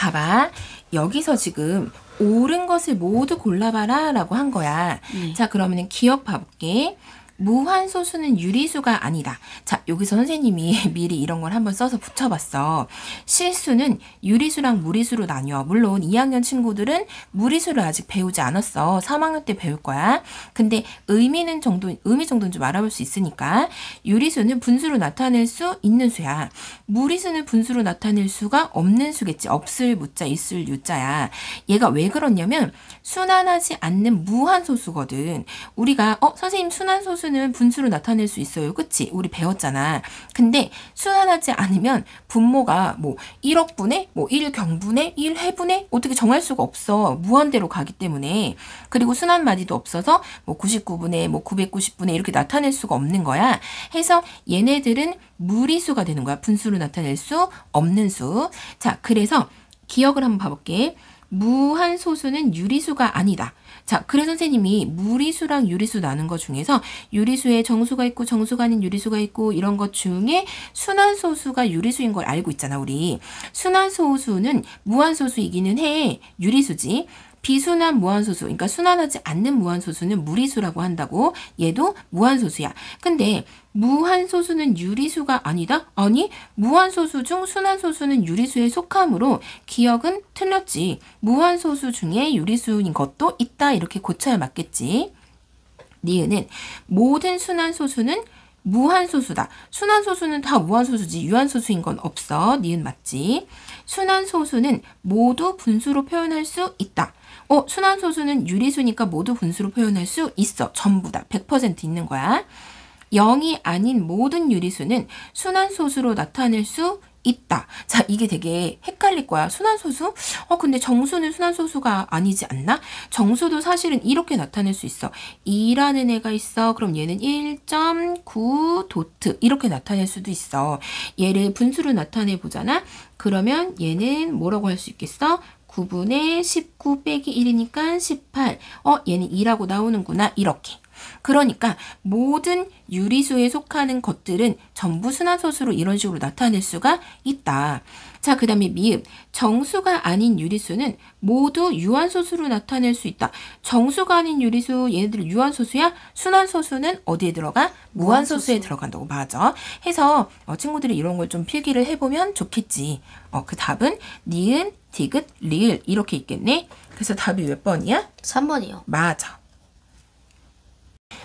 봐봐. 여기서 지금 옳은 것을 모두 골라봐라 라고 한 거야. 자, 그러면은 기억 봐볼게. 무한소수는 유리수가 아니다. 자, 여기서 선생님이 미리 이런 걸 한번 써서 붙여봤어. 실수는 유리수랑 무리수로 나뉘어. 물론 2학년 친구들은 무리수를 아직 배우지 않았어. 3학년 때 배울 거야. 근데 의미 정도는 좀 알아볼 수 있으니까. 유리수는 분수로 나타낼 수 있는 수야. 무리수는 분수로 나타낼 수가 없는 수겠지. 없을 무자, 있을 유자야. 얘가 왜 그렇냐면 순환하지 않는 무한소수거든. 우리가 선생님 순환소수는 분수로 나타낼 수 있어요. 그치? 우리 배웠잖아. 근데 순환하지 않으면 분모가 뭐 1억 분의 뭐 1경분의 1회분의 어떻게 정할 수가 없어. 무한대로 가기 때문에. 그리고 순환 마디도 없어서 뭐 99분의 뭐 990분의 이렇게 나타낼 수가 없는 거야. 해서 얘네들은 무리수가 되는 거야. 분수로 나타낼 수 없는 수. 자, 그래서 기억을 한번 봐볼게. 무한소수는 유리수가 아니다. 자, 그래서 선생님이 무리수랑 유리수 나눈 것 중에서 유리수에 정수가 있고 정수가 아닌 유리수가 있고 이런 것 중에 순환소수가 유리수인 걸 알고 있잖아, 우리. 순환소수는 무한소수이기는 해. 유리수지. 비순환 무한소수, 그러니까 순환하지 않는 무한소수는 무리수라고 한다고. 얘도 무한소수야. 근데 무한소수는 유리수가 아니다? 아니, 무한소수 중 순환소수는 유리수에 속하므로 기억은 틀렸지. 무한소수 중에 유리수인 것도 있다. 이렇게 고쳐야 맞겠지. 니은은 모든 순환소수는 무한소수다. 순환소수는 다 무한소수지. 유한소수인 건 없어. 니은 맞지? 순환소수는 모두 분수로 표현할 수 있다. 순환소수는 유리수니까 모두 분수로 표현할 수 있어. 전부 다. 100% 있는 거야. 0이 아닌 모든 유리수는 순환소수로 나타낼 수 있다. 자, 이게 되게 헷갈릴 거야. 순환소수? 근데 정수는 순환소수가 아니지 않나? 정수도 사실은 이렇게 나타낼 수 있어. 2라는 애가 있어. 그럼 얘는 1.9 도트. 이렇게 나타낼 수도 있어. 얘를 분수로 나타내 보잖아? 그러면 얘는 뭐라고 할 수 있겠어? 9분의 19 빼기 1이니까 18. 얘는 2라고 나오는구나. 이렇게. 그러니까 모든 유리수에 속하는 것들은 전부 순환소수로 이런 식으로 나타낼 수가 있다. 자, 그 다음에 미음. 정수가 아닌 유리수는 모두 유한소수로 나타낼 수 있다. 정수가 아닌 유리수, 얘네들 유한소수야? 순환소수는 어디에 들어가? 무한소수에 들어간다고. 맞아. 해서 친구들이 이런 걸 좀 필기를 해보면 좋겠지. 그 답은 니은, 디귿, 리을 이렇게 있겠네. 그래서 답이 몇 번이야? 3번이요. 맞아.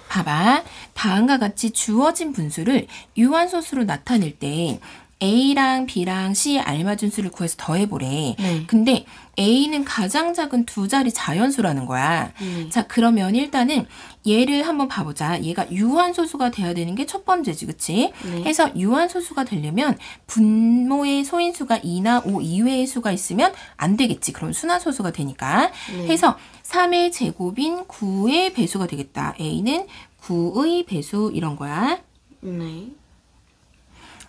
봐봐. 다음과 같이 주어진 분수를 유한소수로 나타낼 때 A랑 B랑 C에 알맞은 수를 구해서 더해보래. 근데 A는 가장 작은 두 자리 자연수라는 거야. 자, 그러면 일단은 얘를 한번 봐보자. 얘가 유한소수가 돼야 되는 게 첫 번째지, 그치? 해서 유한소수가 되려면 분모의 소인수가 2나 5 이외의 수가 있으면 안 되겠지. 그럼 순환소수가 되니까. 해서 3의 제곱인 9의 배수가 되겠다. A는 9의 배수 이런 거야.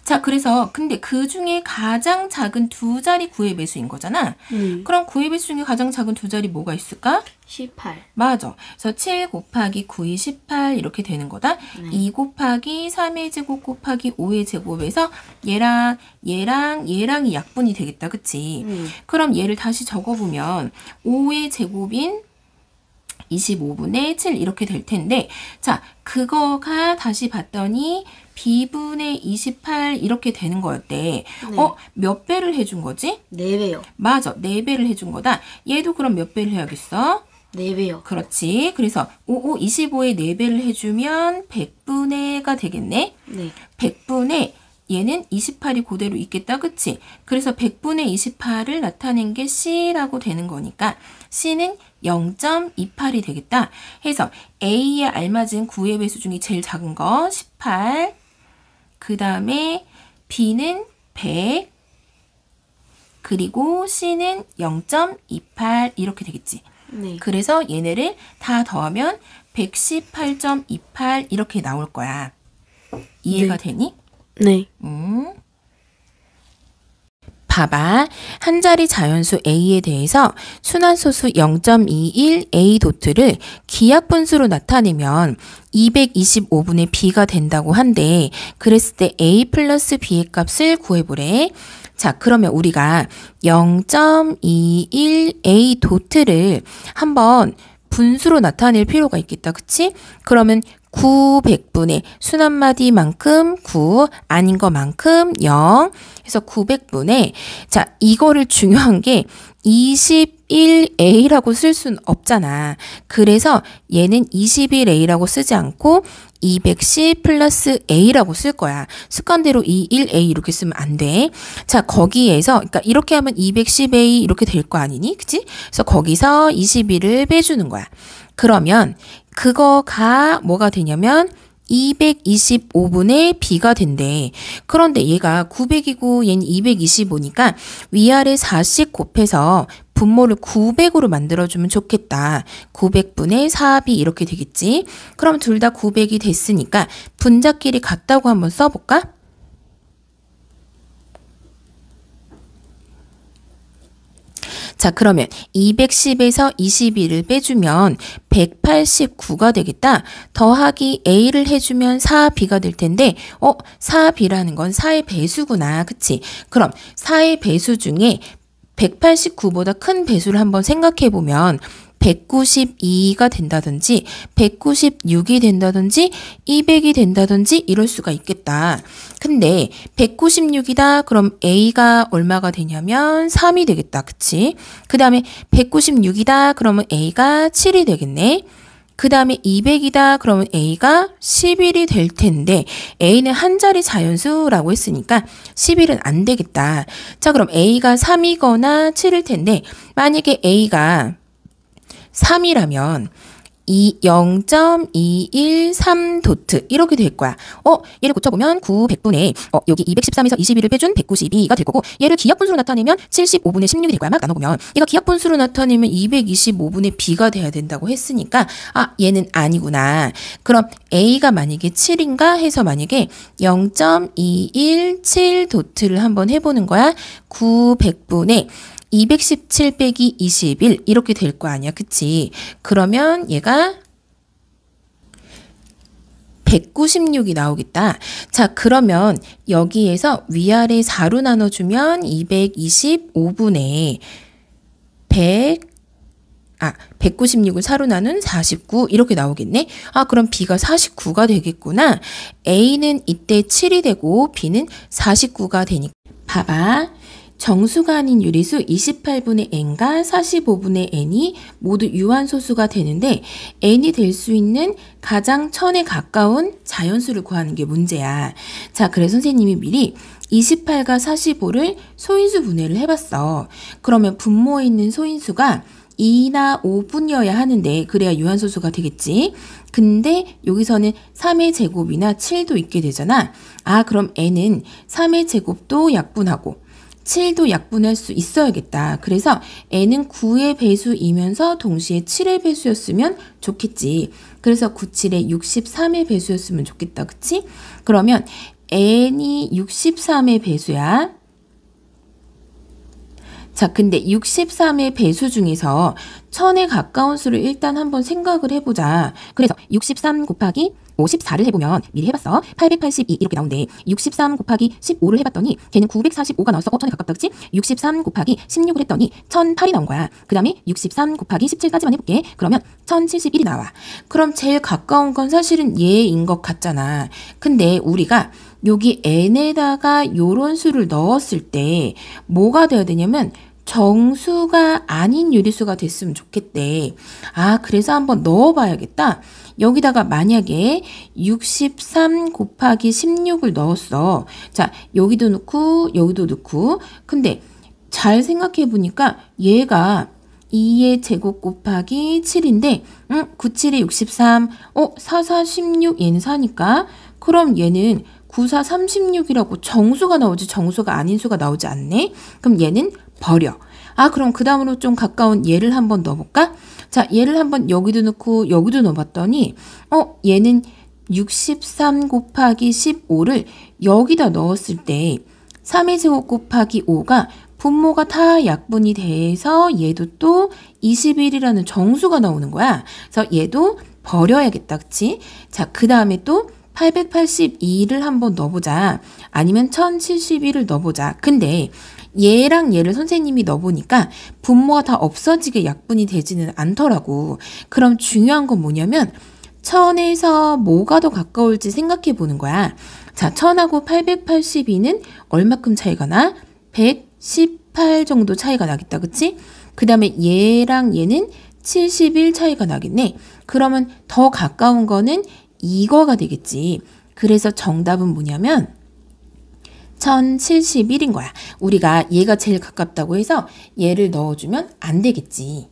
자, 그래서 근데 그 중에 가장 작은 두 자리 9의 배수인 거잖아. 그럼 9의 배수 중에 가장 작은 두 자리 뭐가 있을까? 18. 맞아. 그래서 7 곱하기 9이 18 이렇게 되는 거다. 2 곱하기 3의 제곱 곱하기 5의 제곱에서 얘랑이 약분이 되겠다. 그치? 그럼 얘를 다시 적어보면 5의 제곱인 25분의 7 이렇게 될 텐데, 자, 그거가 다시 봤더니 B분의 28 이렇게 되는 거였대. 몇 배를 해준 거지? 4배요. 맞아. 4배를 해준 거다. 얘도 그럼 몇 배를 해야겠어? 4배요. 그렇지. 그래서 25에 4배를 해주면 100분의가 되겠네? 네. 100분의 얘는 28이 그대로 있겠다. 그치? 그래서 100분의 28을 나타낸 게 C라고 되는 거니까 C는 0.28이 되겠다. 해서 A에 알맞은 9의 배수 중에 제일 작은 거 18. 그 다음에 B는 100. 그리고 C는 0.28 이렇게 되겠지. 네. 그래서 얘네를 다 더하면 118.28 이렇게 나올 거야. 이해가 되니? 네. 봐봐. 한 자리 자연수 A에 대해서 순환소수 0.21A 도트를 기하분수로 나타내면 225분의 B가 된다고 한데, 그랬을 때 A 플러스 B의 값을 구해보래. 자, 그러면 우리가 0.21A 도트를 한번 분수로 나타낼 필요가 있겠다. 그치? 그러면 900분의 순한마디만큼 9, 아닌 것만큼 0 해서 900분의, 자, 이거를 중요한 게 21A라고 쓸 수는 없잖아. 그래서 얘는 21A라고 쓰지 않고 210 플러스 A라고 쓸 거야. 습관대로 21A 이렇게 쓰면 안 돼. 자, 거기에서, 그러니까 이렇게 하면 210A 이렇게 될 거 아니니? 그치? 그래서 거기서 21을 빼주는 거야. 그러면 그거가 뭐가 되냐면 225분의 B가 된대. 그런데 얘가 900이고 얘는 225니까 위아래 4씩 곱해서 분모를 900으로 만들어주면 좋겠다. 900분의 4B 이렇게 되겠지. 그럼 둘 다 900이 됐으니까 분자끼리 같다고 한번 써볼까? 자, 그러면 210에서 21을 빼주면 189가 되겠다. 더하기 A를 해주면 4B가 될 텐데, 4B라는 건 4의 배수구나. 그치? 그럼 4의 배수 중에 189보다 큰 배수를 한번 생각해보면 192가 된다든지 196이 된다든지 200이 된다든지 이럴 수가 있겠다. 근데 196이다. 그럼 A가 얼마가 되냐면 3이 되겠다. 그치? 그 다음에 196이다. 그러면 A가 7이 되겠네. 그 다음에 200이다. 그러면 A가 11이 될 텐데 A는 한 자리 자연수라고 했으니까 11은 안 되겠다. 자, 그럼 A가 3이거나 7일 텐데 만약에 A가 3이라면 0.213 도트 이렇게 될 거야. 얘를 고쳐보면 900분의 여기 213에서 21을 빼준 192가 될 거고, 얘를 기하분수로 나타내면 75분의 16이 될 거야. 막 나눠보면 얘가 기하분수로 나타내면 225분의 B가 돼야 된다고 했으니까 얘는 아니구나. 그럼 A가 만약에 7인가 해서 만약에 0.217 도트를 한번 해보는 거야. 900분의 217 빼기 21 이렇게 될 거 아니야. 그치? 그러면 얘가 196이 나오겠다. 자, 그러면 여기에서 위아래 4로 나눠주면 225분의 196을 4로 나눈 49 이렇게 나오겠네. 그럼 B가 49가 되겠구나. A는 이때 7이 되고 B는 49가 되니까. 봐봐. 정수가 아닌 유리수 28분의 n과 45분의 n이 모두 유한소수가 되는데 n이 될 수 있는 가장 천에 가까운 자연수를 구하는 게 문제야. 자, 그래서 선생님이 미리 28과 45를 소인수 분해를 해봤어. 그러면 분모에 있는 소인수가 2나 5분이어야 하는데 그래야 유한소수가 되겠지. 근데 여기서는 3의 제곱이나 7도 있게 되잖아. 그럼 n은 3의 제곱도 약분하고 7도 약분할 수 있어야겠다. 그래서 n은 9의 배수이면서 동시에 7의 배수였으면 좋겠지. 그래서 9, 7에 63의 배수였으면 좋겠다. 그치? 그러면 n이 63의 배수야. 자, 근데 63의 배수 중에서 1000에 가까운 수를 일단 한번 생각을 해보자. 그래서 63 곱하기 54를 해보면 미리 해봤어. 882 이렇게 나온대. 63 곱하기 15를 해봤더니 걔는 945가 나왔어. 1000에 가깝다. 그치? 63 곱하기 16을 했더니 1008이 나온 거야. 그 다음에 63 곱하기 17까지만 해볼게. 그러면 1071이 나와. 그럼 제일 가까운 건 사실은 얘인 것 같잖아. 근데 우리가 여기 n에다가 요런 수를 넣었을 때 뭐가 돼야 되냐면 정수가 아닌 유리수가 됐으면 좋겠대. 그래서 한번 넣어봐야겠다. 여기다가 만약에 63 곱하기 16을 넣었어. 자, 여기도 넣고 여기도 넣고. 근데 잘 생각해 보니까 얘가 2의 제곱 곱하기 7인데 9, 7에 63, 4, 4, 16 얘는 4니까 그럼 얘는 9, 4, 36이라고 정수가 나오지 정수가 아닌 수가 나오지 않네? 그럼 얘는 버려. 그럼 그 다음으로 좀 가까운 얘를 한번 넣어볼까? 자, 얘를 한번 여기도 넣고 여기도 넣어봤더니 얘는 63 곱하기 15를 여기다 넣었을 때 3의 제곱 곱하기 5가 분모가 다 약분이 돼서 얘도 또 21이라는 정수가 나오는 거야. 그래서 얘도 버려야겠다. 그치? 자, 그 다음에 또 882를 한번 넣어보자. 아니면 1071을 넣어보자. 근데 얘랑 얘를 선생님이 넣어보니까 분모가 다 없어지게 약분이 되지는 않더라고. 그럼 중요한 건 뭐냐면 1000에서 뭐가 더 가까울지 생각해 보는 거야. 자, 1000하고 882는 얼마큼 차이가 나? 118 정도 차이가 나겠다. 그치? 그 다음에 얘랑 얘는 71 차이가 나겠네. 그러면 더 가까운 거는 이거가 되겠지. 그래서 정답은 뭐냐면 1071인 거야. 우리가 얘가 제일 가깝다고 해서 얘를 넣어주면 안 되겠지.